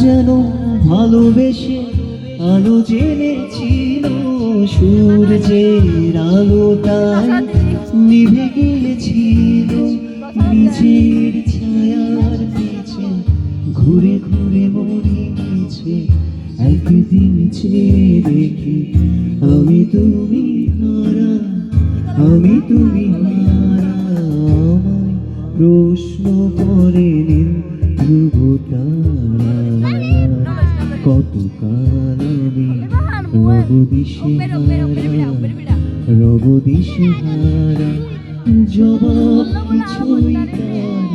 যেন ভালোবেসে আলো জেনেছিল, সূর্যের আলো তাই নিভে গিয়েছিল। নিজের ছায়ার নিচে ঘুরে ঘুরে মরে গেছে, একদিন চেয়ে দেখি আমি তুমি হারা, আমি তুমি হারা। আমায় প্রশ্ন করে নীল ধ্রুব তারা, কতকাল আমি রব দিশেহারা, রব দিশেহারা। জবাব কিছুই তার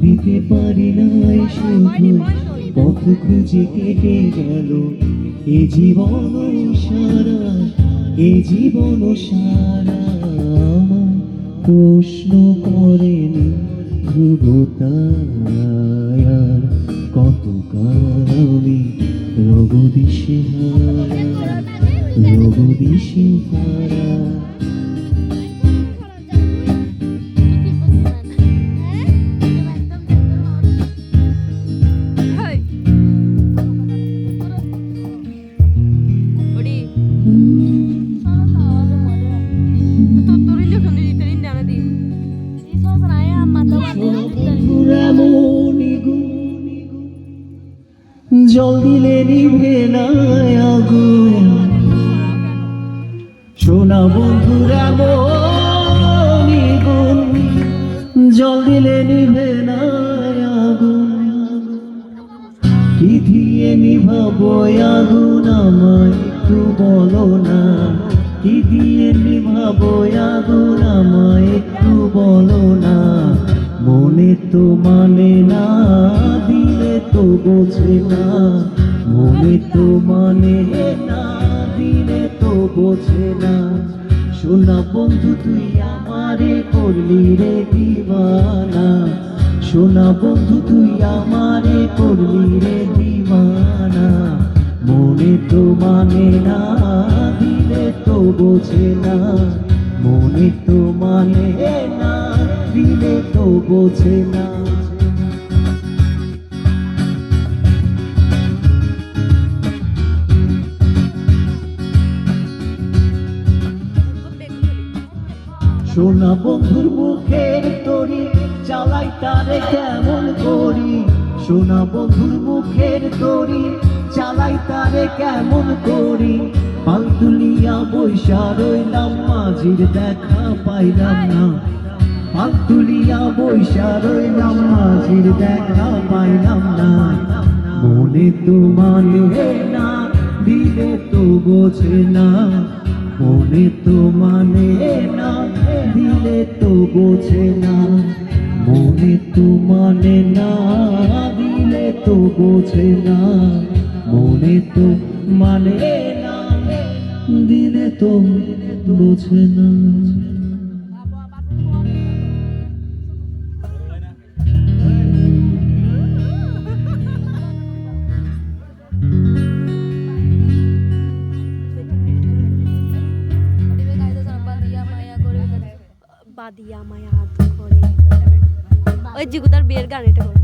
দিতে পারি নাই, শুধু পথ খুঁজে কেটে গেল এ জীবন সারা, এ জীবন সারা। আমায় প্রশ্ন করেন ধ্রুব তারা, কতকাল আমি রব দিশেহারা, রব দিশেহারা। জল দিলে নিভে না আগুন, সোনা বন্ধুরা মনি গুণ। জল দিলে নিভে না আগুন, কি দিয়ে নিভাবো আগুন আমায় একটু বলো না, কি দিয়ে নিভাবো আগুন আমায় একটু বলো না। মনে তো মানে না, দিলে তো বোঝে না, মনে তো মানে না, দিলে তো বোঝে না। সোনা বন্ধু তুই আমারে করলি রে দিওয়ানা, সোনা বন্ধু তুই আমারে করলি রে দিওয়ানা। মনে তো মানে না, দিলে তো বোঝে না, মনে তো মানে না, দিলে তো বোঝে না। সোনা বন্ধুর মুখের তরি চালাই তারে কেমন করি, সোনা বন্ধুর মুখের তরি চালাই তারে কেমন করি। পাল তুলিয়া বৈশা রইলাম, মাঝির দেখা পাইলাম না, পাল তুলিয়া বৈশা রইলাম, মাঝির দেখা পাইলাম না। মনে তো মানে না, দিলে তো বোঝে না, মনে তো মানে না, দিলে তো বোঝে না। মনে তো মানে না, দিলে তো বোঝে না, মনে তো মানে না, দিলে তো বোঝে না। বাদিয়া মায়া হাত করে ওই জিগুদার বিয়ের গান এটা করে।